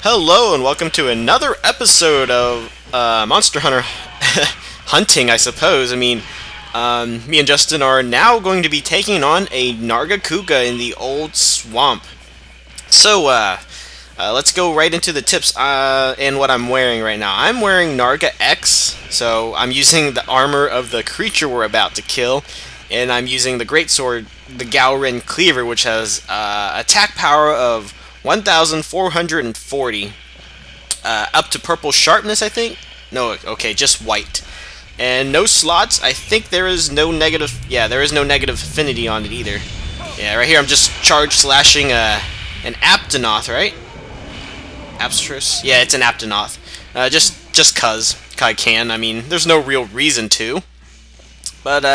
Hello and welcome to another episode of Monster Hunter hunting, I suppose. Me and Justin are now going to be taking on a Nargacuga in the old swamp. So, let's go right into the tips and what I'm wearing right now. I'm wearing Narga X, so I'm using the armor of the creature we're about to kill, and I'm using the greatsword, the Gowrin Cleaver, which has attack power of 1,440, up to purple sharpness, I think. No, okay, just white, and no slots. I think there is no negative. Yeah, there is no negative affinity on it either. Yeah, right here I'm just charge slashing an Aptonoth, right? Abstrus. Yeah, it's an Aptonoth. Just cause I can. There's no real reason to. But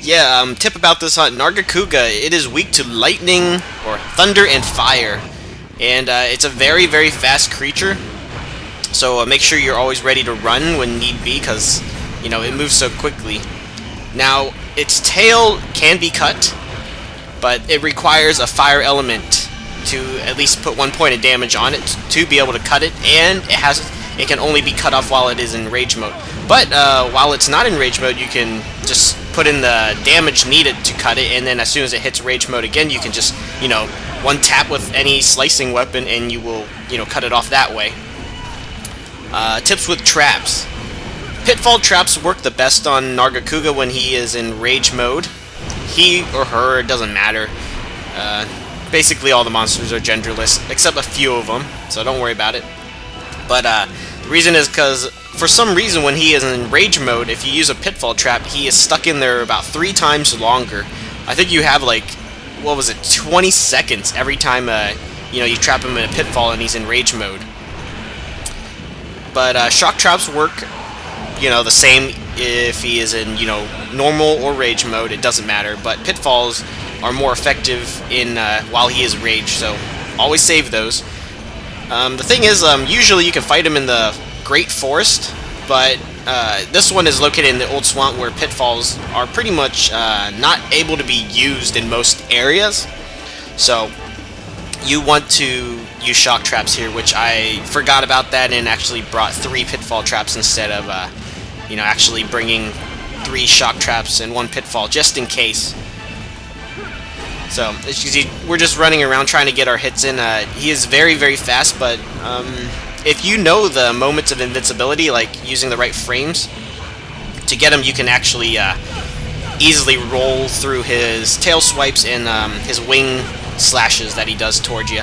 yeah, tip about this Nargacuga, it is weak to lightning, or thunder, and fire. And it's a very, very fast creature. So make sure you're always ready to run when need be, because, you know, it moves so quickly. Now, its tail can be cut, but it requires a fire element to at least put 1 point of damage on it to be able to cut it, and it can only be cut off while it is in rage mode. But while it's not in rage mode, you can just put in the damage needed to cut it, and then as soon as it hits rage mode again, you can just, you know, one tap with any slicing weapon and you will, you know, cut it off that way. Tips with traps. Pitfall traps work the best on Nargacuga when he is in rage mode. He or her, it doesn't matter. Basically all the monsters are genderless, except a few of them, so don't worry about it. But the reason is because for some reason when he is in rage mode, if you use a pitfall trap, he is stuck in there about 3 times longer. I think you have like, what was it, 20 seconds every time you know, you trap him in a pitfall and he's in rage mode. But shock traps work, you know, the same if he is in, you know, normal or rage mode, it doesn't matter. But pitfalls are more effective in while he is rage, so always save those. The thing is, usually you can fight him in the Great Forest, but this one is located in the old swamp where pitfalls are pretty much not able to be used in most areas. So you want to use shock traps here, which I forgot about that and actually brought 3 pitfall traps instead of you know, actually bringing 3 shock traps and 1 pitfall just in case. So as you can see, we're just running around trying to get our hits in. He is very, very fast, but if you know the moments of invincibility, like using the right frames to get him, you can actually easily roll through his tail swipes and his wing slashes that he does towards you.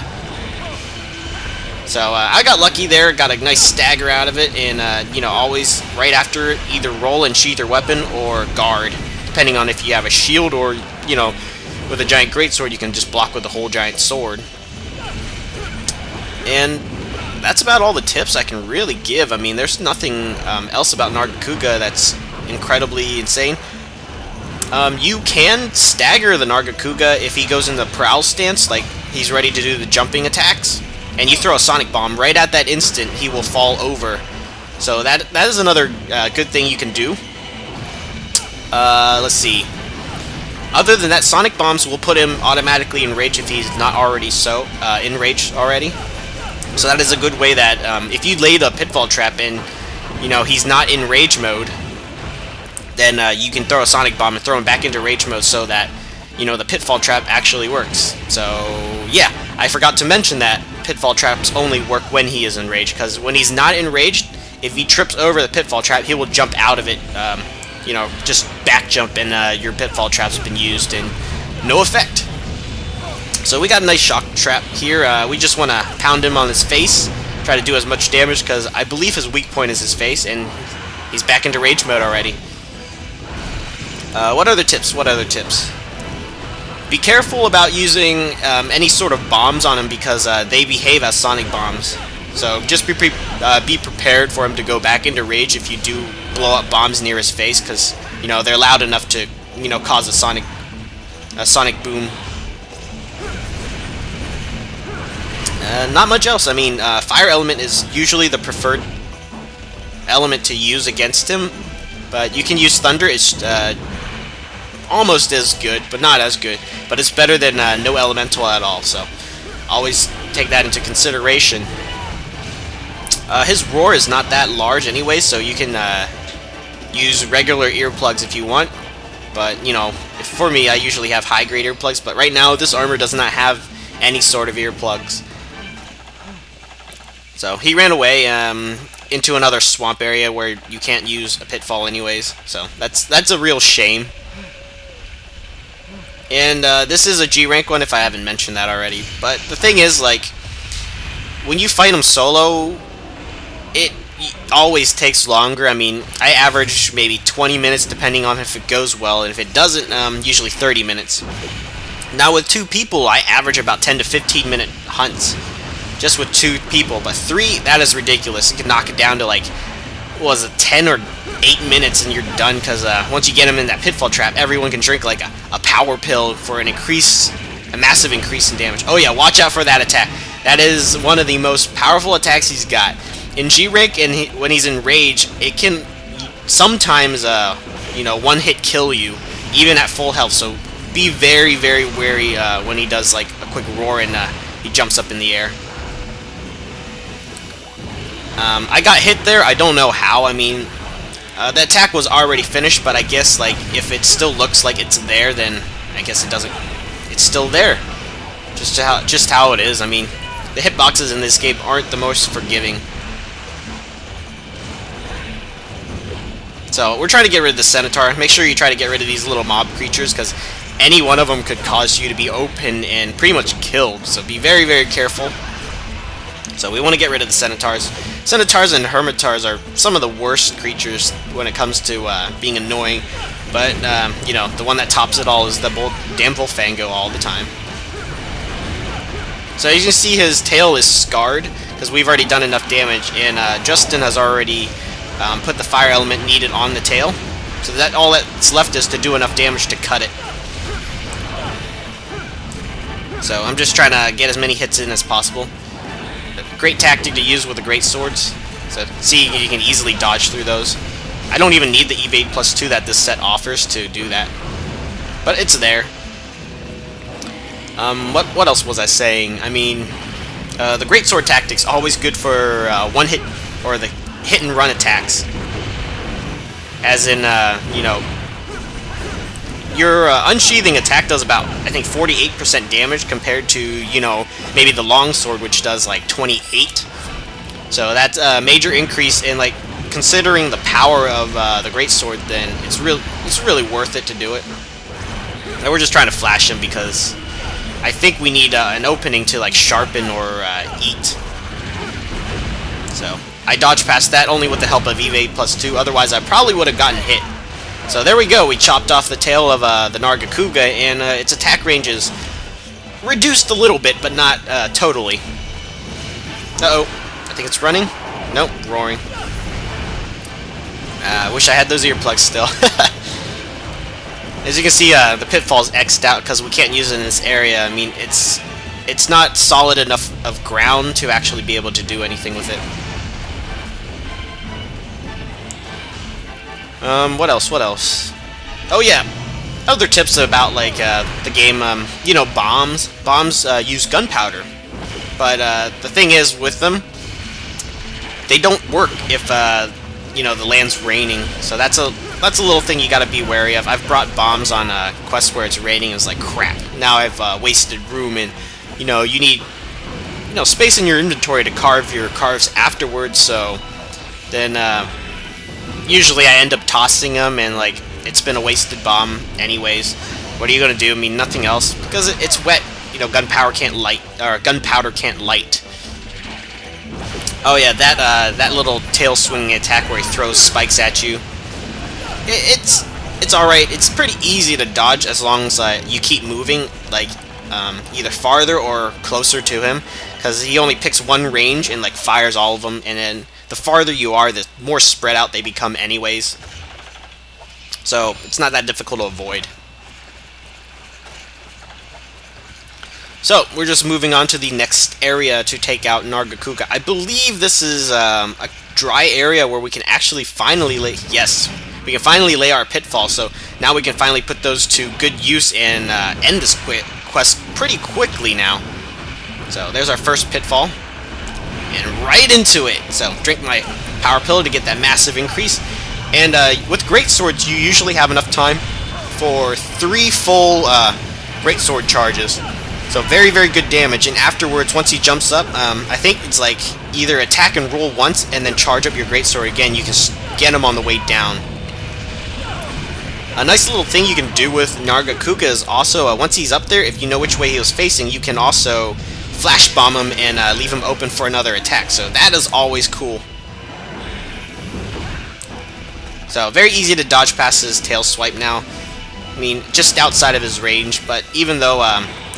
So I got lucky there, got a nice stagger out of it, and you know, always right after it, either roll and sheath your weapon or guard, depending on if you have a shield or, you know, with a giant greatsword you can just block with the whole giant sword. And that's about all the tips I can really give. There's nothing else about Nargacuga that's incredibly insane. You can stagger the Nargacuga if he goes in the prowl stance, like he's ready to do the jumping attacks, and you throw a sonic bomb. Right at that instant, he will fall over. So that is another good thing you can do. Let's see. Other than that, sonic bombs will put him automatically in rage if he's not already in rage already. So that is a good way that if you lay the pitfall trap in, you know, he's not in rage mode, then you can throw a sonic bomb and throw him back into rage mode so that, you know, the pitfall trap actually works. So yeah, I forgot to mention that pitfall traps only work when he is in rage, because when he's not in rage, if he trips over the pitfall trap, he will jump out of it, you know, just back jump, and your pitfall trap's been used and no effect. So we got a nice shock trap here. We just want to pound him on his face, try to do as much damage, because I believe his weak point is his face, and he's back into rage mode already. What other tips? What other tips? Be careful about using any sort of bombs on him, because they behave as sonic bombs. So just be prepared for him to go back into rage if you do blow up bombs near his face, because, you know, they're loud enough to, you know, cause a sonic boom. Not much else. Fire element is usually the preferred element to use against him, but you can use thunder. It's almost as good, but not as good. But it's better than no elemental at all, so always take that into consideration. His roar is not that large anyway, so you can use regular earplugs if you want. But, you know, for me, I usually have high-grade earplugs, but right now this armor does not have any sort of earplugs. So he ran away into another swamp area where you can't use a pitfall anyways, so that's a real shame. And this is a G rank one if I haven't mentioned that already. But the thing is, like, when you fight him solo, it always takes longer. I mean, I average maybe 20 minutes depending on if it goes well, and if it doesn't, usually 30 minutes. Now with 2 people, I average about 10 to 15 minute hunts. Just with 2 people, but 3, that is ridiculous. You can knock it down to like, what was it, 10 or 8 minutes and you're done, because once you get them in that pitfall trap, everyone can drink like a power pill for a massive increase in damage. Oh yeah, watch out for that attack. That is one of the most powerful attacks he's got. In G rank, and when he's in rage, it can sometimes, you know, one hit kill you, even at full health, so be very, very wary when he does like a quick roar and he jumps up in the air. I got hit there. I don't know how. I mean, the attack was already finished, but I guess like if it still looks like it's there, then I guess it doesn't. It's still there. Just how it is. I mean, the hitboxes in this game aren't the most forgiving. So we're trying to get rid of the Centaur. Make sure you try to get rid of these little mob creatures, because any one of them could cause you to be open and pretty much killed. So be very, very careful. So we want to get rid of the Centaurs. Centaurs and Hermitars are some of the worst creatures when it comes to being annoying. But, you know, the one that tops it all is the damn Volfango all the time. So as you can see, his tail is scarred, because we've already done enough damage, and Justin has already put the fire element needed on the tail. So that all that's left is to do enough damage to cut it. So I'm just trying to get as many hits in as possible. Great tactic to use with the great swords. So see, you can easily dodge through those. I don't even need the evade +2 that this set offers to do that, but it's there. What else was I saying? I mean, the great sword tactic's always good for one hit or the hit and run attacks. As in, you know, your unsheathing attack does about, I think, 48% damage compared to, you know, maybe the longsword, which does like 28. So that's a major increase in, like, considering the power of the greatsword. Then it's really worth it to do it. And we're just trying to flash him because I think we need an opening to like sharpen or eat. So I dodged past that only with the help of evade +2. Otherwise, I probably would have gotten hit. So there we go, we chopped off the tail of the Nargacuga, and its attack range is reduced a little bit, but not totally. Uh-oh, I think it's running. Nope, roaring. I wish I had those earplugs still. As you can see, the pitfall's X'd out because we can't use it in this area. I mean, it's not solid enough of ground to actually be able to do anything with it. What else? Oh yeah, other tips about like the game. You know, bombs. Bombs use gunpowder, but the thing is with them, they don't work if you know, the land's raining. So that's a little thing you got to be wary of. I've brought bombs on quests where it's raining. It's like crap. Now I've wasted room, and you know, you need space in your inventory to carve your carves afterwards. So then. Usually I end up tossing them, and like it's been a wasted bomb anyways. What are you gonna do? I mean, nothing else because it's wet. You know, gunpowder can't light. Oh yeah, that little tail swinging attack where he throws spikes at you. It's all right. It's pretty easy to dodge as long as you keep moving, like either farther or closer to him, because he only picks one range and like fires all of them, and then the farther you are, the more spread out they become anyways. So it's not that difficult to avoid. So we're just moving on to the next area to take out Nargacuga. I believe this is a dry area where we can actually finally lay... Yes, we can finally lay our pitfall. So now we can finally put those to good use and end this quest pretty quickly now. So there's our first pitfall. and right into it. So drink my power pill to get that massive increase. And with great swords, you usually have enough time for 3 full great sword charges. So very, very good damage. And afterwards, once he jumps up, I think it's like either attack and roll once and then charge up your great sword again. You can get him on the way down. A nice little thing you can do with Nargacuga is also, once he's up there, if you know which way he was facing, you can also flash bomb him and leave him open for another attack. So that is always cool. So very easy to dodge past his tail swipe now. I mean, just outside of his range, but even though,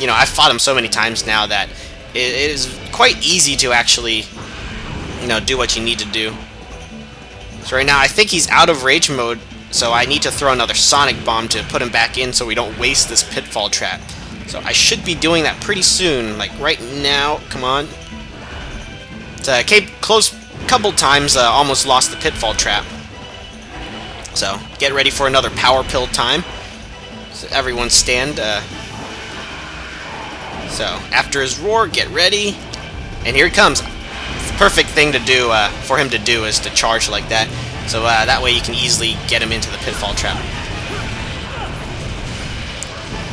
you know, I've fought him so many times now that it is quite easy to actually, you know, do what you need to do. So right now, I think he's out of rage mode, so I need to throw another Sonic Bomb to put him back in so we don't waste this pitfall trap. So I should be doing that pretty soon, like right now. Come on. Came close a couple times, almost lost the pitfall trap. So get ready for another power pill time. So everyone stand. So after his roar, get ready. And here he comes. The perfect thing to do for him to do is to charge like that. So that way you can easily get him into the pitfall trap.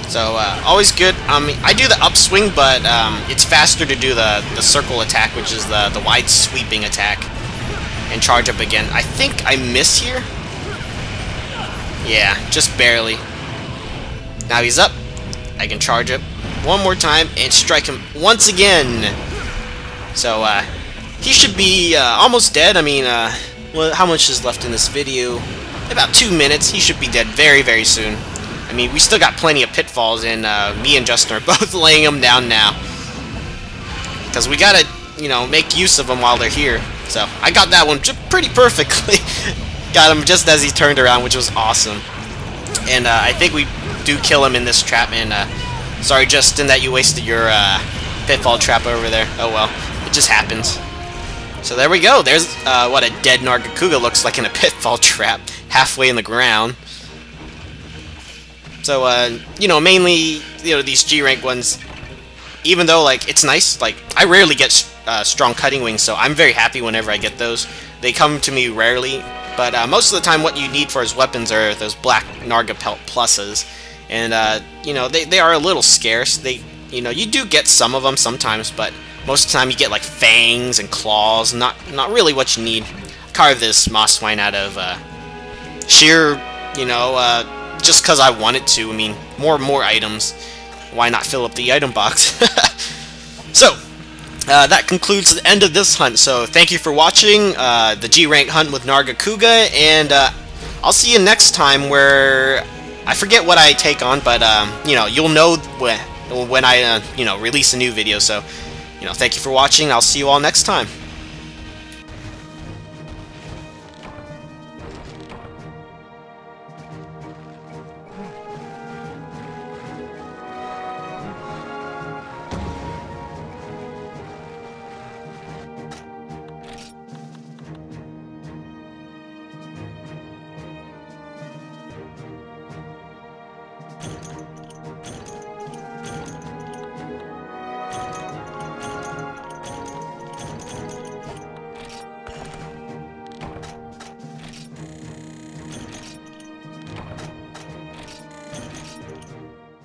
So always good. I do the upswing, but it's faster to do the circle attack, which is the wide sweeping attack, and charge up again. I think I miss here. Yeah, just barely. Now he's up. I can charge up one more time and strike him once again. So he should be almost dead. I mean, well, how much is left in this video? About 2 minutes. He should be dead very, very soon. I mean, we still got plenty of pitfalls, and me and Justin are both laying them down now. Because we gotta, you know, make use of them while they're here. So I got that one pretty perfectly. Got him just as he turned around, which was awesome. And I think we do kill him in this trap, and sorry, Justin, that you wasted your pitfall trap over there. Oh well, it just happens. So there we go. There's what a dead Nargacuga looks like in a pitfall trap, halfway in the ground. So you know, mainly, you know, these G rank ones, even though like it's nice, like I rarely get strong cutting wings, so I'm very happy whenever I get those. They come to me rarely, but most of the time what you need for his weapons are those black Narga Pelt pluses, and you know, they are a little scarce. You know, you do get some of them sometimes, but most of the time you get like fangs and claws, not really what you need. Carve this moss swine out of sheer, you know, just because I wanted to. I mean, more items. Why not fill up the item box? So, that concludes the end of this hunt. So, thank you for watching the G-Rank hunt with Nargacuga, and I'll see you next time where I forget what I take on, but you know, you'll know when I you know, release a new video. So, you know, thank you for watching. I'll see you all next time.